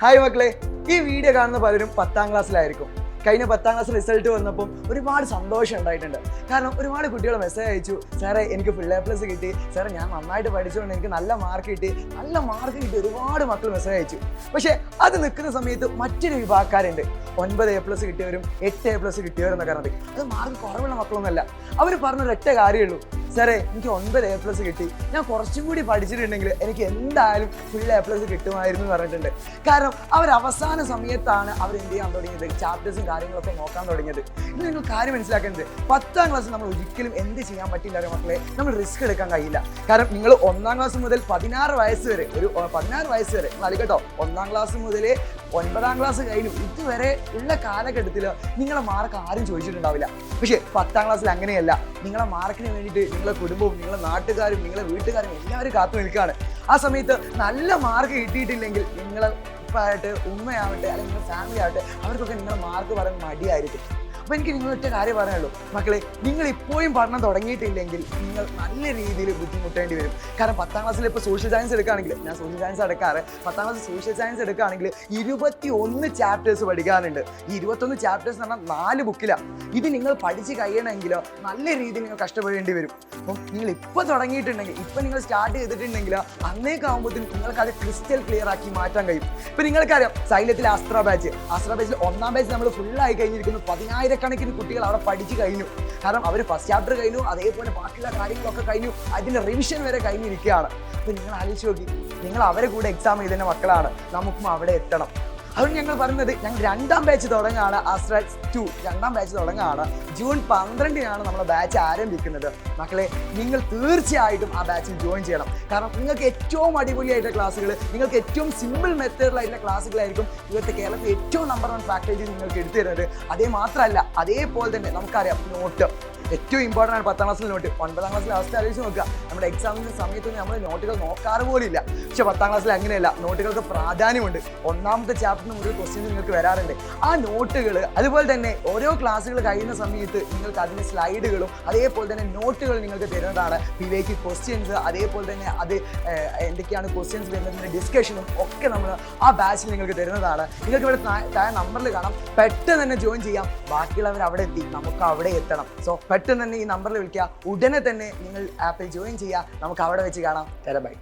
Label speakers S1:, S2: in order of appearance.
S1: Hi മക്കളെ, ഈ video കാണുന്ന പലരും 10ാം ക്ലാസ്സിലായിരിക്കും. കഴിഞ്ഞ 10ാം ക്ലാസ് റിസൾട്ട് വന്നപ്പോൾ ഒരുപാട് സന്തോഷം ഉണ്ടായിട്ടുണ്ട്. കാരണം ഒരുപാട് കുട്ടികൾ മെസ്സേജ് അയച്ചു, സാറേ എനിക്ക് ഫുൾ A+ കിട്ടി, സാറേ ഞാൻ നന്നായിട്ട് പഠിച്ചുകൊണ്ട് എനിക്ക് നല്ല മാർക്ക് കിട്ടി. ഒരുപാട് മക്കൾ മെസ്സേജ് അയച്ചു. പക്ഷേ അത് നിൽക്കുന്ന സമയത്ത് മറ്റൊരു വിഭാഗക്കാരുണ്ട്, 9 A+ കിട്ടിയവരും 8 A+ കിട്ടിയവരും എന്നൊക്കെ പറഞ്ഞത്. അത് മാർക്ക് കുറവുള്ള മക്കളൊന്നുമല്ല. അവർ പറഞ്ഞൊരൊറ്റ കാര്യമേ ഉള്ളൂ, സാറേ എനിക്ക് 9 A+ കിട്ടി, ഞാൻ കുറച്ചും കൂടി പഠിച്ചിട്ടുണ്ടെങ്കിൽ എനിക്ക് എന്തായാലും ഫുൾ A+ കിട്ടുമായിരുന്നു എന്ന് പറഞ്ഞിട്ടുണ്ട്. കാരണം അവർ അവസാന സമയത്താണ് അവർ എന്ത് ചെയ്യാൻ തുടങ്ങിയത്, ചാപ്റ്റേഴ്സും കാര്യങ്ങളൊക്കെ നോക്കാൻ തുടങ്ങിയത്. ഇത് നിങ്ങൾ കാര്യം മനസ്സിലാക്കേണ്ടത്, 10ാം ക്ലാസ് നമ്മൾ ഒരിക്കലും എന്ത് ചെയ്യാൻ പറ്റില്ല മക്കളെ, നമ്മൾ റിസ്ക് എടുക്കാൻ കഴിയില്ല. കാരണം നിങ്ങൾ 1ാം ക്ലാസ് മുതൽ 16 വയസ്സ് വരെ നിങ്ങൾ അലിക്കട്ടോ, 1ാം ക്ലാസ് മുതൽ 9ാം ക്ലാസ് കഴിഞ്ഞു ഇതുവരെ ഉള്ള കാലഘട്ടത്തിൽ നിങ്ങളെ മാർക്ക് ആരും ചോദിച്ചിട്ടുണ്ടാവില്ല. പക്ഷേ 10ാം ക്ലാസ്സിൽ അങ്ങനെയല്ല. നിങ്ങളെ മാർക്കിന് വേണ്ടിയിട്ട് നിങ്ങളെ കുടുംബവും നിങ്ങളെ നാട്ടുകാരും നിങ്ങളെ വീട്ടുകാരും എല്ലാവരും കാത്തു നിൽക്കുകയാണ്. ആ സമയത്ത് നല്ല മാർക്ക് കിട്ടിയിട്ടില്ലെങ്കിൽ നിങ്ങളെ ഉപ്പായിട്ട് ഉമ്മയാവട്ടെ അല്ലെങ്കിൽ നിങ്ങളുടെ ഫാമിലി ആവട്ടെ അവർക്കൊക്കെ നിങ്ങളെ മാർക്ക് പറയാൻ മടിയായിരിക്കും. അപ്പോൾ എനിക്ക് നിങ്ങളൊറ്റ കാര്യം പറയാനുള്ളൂ, മക്കളെ നിങ്ങൾ ഇപ്പോഴും പഠനം തുടങ്ങിയിട്ടില്ലെങ്കിൽ നിങ്ങൾ നല്ല രീതിയിൽ ബുദ്ധിമുട്ടേണ്ടി വരും. കാരണം 10ാം ക്ലാസ്സിൽ ഇപ്പോൾ സോഷ്യൽ സയൻസ് എടുക്കുകയാണെങ്കിൽ, ഞാൻ സോഷ്യൽ സയൻസ് എടുക്കാറ്, 10ാം ക്ലാസ് സോഷ്യൽ സയൻസ് എടുക്കുകയാണെങ്കിൽ 21 ചാപ്റ്റേഴ്സ് പഠിക്കാനുണ്ട്. ഈ 21 ചാപ്റ്റേഴ്സ് എന്ന് പറഞ്ഞാൽ 4 ബുക്കിലാണ്. ഇത് നിങ്ങൾ പഠിച്ച് കഴിയണമെങ്കിലോ നല്ല രീതിയിൽ നിങ്ങൾ കഷ്ടപ്പെടേണ്ടി വരും. അപ്പം നിങ്ങൾ ഇപ്പോൾ തുടങ്ങിയിട്ടുണ്ടെങ്കിൽ, ഇപ്പം നിങ്ങൾ സ്റ്റാർട്ട് ചെയ്തിട്ടുണ്ടെങ്കിൽ അന്നേക്കാവുമ്പോഴത്തേക്കും നിങ്ങൾക്ക് അത് ക്രിസ്റ്റൽ ക്ലിയർ ആക്കി മാറ്റാൻ കഴിയും. ഇപ്പം നിങ്ങൾക്കറിയാം സൈലത്തിൽ അസ്ത്ര ബാച്ചിൽ 1ാം ബാച്ച് നമ്മൾ ഫുള്ളായി കഴിഞ്ഞിരിക്കുന്നു. 10,000-കണക്കിന് കുട്ടികൾ അവിടെ പഠിച്ചു കഴിഞ്ഞു. കാരണം അവർ ഫസ്റ്റ് ചാപ്റ്റർ കഴിഞ്ഞു, അതേപോലെ ബാക്കിയുള്ള കാര്യങ്ങളൊക്കെ കഴിഞ്ഞു, അതിൻ്റെ റിവിഷൻ വരെ കഴിഞ്ഞിരിക്കുകയാണ്. അപ്പോൾ നിങ്ങൾ ആലോചിച്ച് നോക്കി, നിങ്ങൾ അവരെ കൂടെ എക്സാം എഴുതുന്ന മക്കളാണ്, നമുക്കും അവിടെ എത്തണം. അതുകൊണ്ട് ഞങ്ങൾ പറയുന്നത്, ഞങ്ങൾ 2ാം ബാച്ച് തുടങ്ങുകയാണ്. അസ്ത്ര 2 2ാം ബാച്ച് തുടങ്ങുകയാണ്. ജൂൺ 12-നാണ് നമ്മുടെ ബാച്ച് ആരംഭിക്കുന്നത്. മക്കളെ നിങ്ങൾ തീർച്ചയായിട്ടും ആ ബാച്ചിൽ ജോയിൻ ചെയ്യണം. കാരണം നിങ്ങൾക്ക് ഏറ്റവും അടിപൊളിയായിട്ടുള്ള ക്ലാസ്സുകൾ, നിങ്ങൾക്ക് ഏറ്റവും സിമ്പിൾ മെത്തേഡിലായിട്ടുള്ള ക്ലാസ്സുകളായിരിക്കും ഇവിടുത്തെ കേരളത്തിൽ ഏറ്റവും നമ്പർ 1 ഫാക്കൽറ്റി നിങ്ങൾക്ക് എടുത്തു തരുന്നത്. അതേ മാത്രമല്ല, അതേപോലെ തന്നെ നമുക്കറിയാം നോട്ട് ഏറ്റവും ഇമ്പോർട്ടൻ്റ് ആണ്. 10ാം ക്ലാസ്സിൽ നോട്ട്. 9ാം ക്ലാസ്സിലെ അവസ്ഥ ആലോചിച്ച് നോക്കുക, നമ്മുടെ എക്സാമിൻ്റെ സമയത്ത് നമ്മൾ നോട്ടുകൾ നോക്കാറ് പോലും ഇല്ല. പക്ഷേ 10ാം ക്ലാസ്സിൽ അങ്ങനെയല്ല, നോട്ടുകൾക്ക് പ്രാധാന്യമുണ്ട്. 1ാമത്തെ ചാപ്റ്ററിന് മുതൽ ക്വസ്റ്റ്യൻസ് നിങ്ങൾക്ക് വരാറുണ്ട്. ആ നോട്ടുകൾ, അതുപോലെ തന്നെ ഓരോ ക്ലാസ്സുകൾ കഴിയുന്ന സമയത്ത് നിങ്ങൾക്ക് അതിൻ്റെ സ്ലൈഡുകളും അതേപോലെ തന്നെ നോട്ടുകൾ നിങ്ങൾക്ക് തരുന്നതാണ്. പിവേക്ക് ക്വസ്റ്റ്യൻസ്, അതേപോലെ തന്നെ അത് എന്തൊക്കെയാണ് ക്വസ്റ്റ്യൻസ് വരുന്നതിൻ്റെ ഡിസ്കഷനും ഒക്കെ നമ്മൾ ആ ബാച്ചിൽ നിങ്ങൾക്ക് തരുന്നതാണ്. നിങ്ങൾക്ക് ഇവിടെ താഴെ നമ്പറിൽ കാണാം, പെട്ടെന്ന് തന്നെ ജോയിൻ ചെയ്യാം. ബാക്കിയുള്ളവർ അവിടെ എത്തി, നമുക്ക് അവിടെ എത്തണം. സോ പെട്ടെന്ന് തന്നെ ഈ നമ്പറിൽ വിളിക്കുക, ഉടനെ തന്നെ നിങ്ങൾ ആപ്പിൽ ജോയിൻ ചെയ്യുക. നമുക്ക് അവിടെ വെച്ച് കാണാം. ബൈ.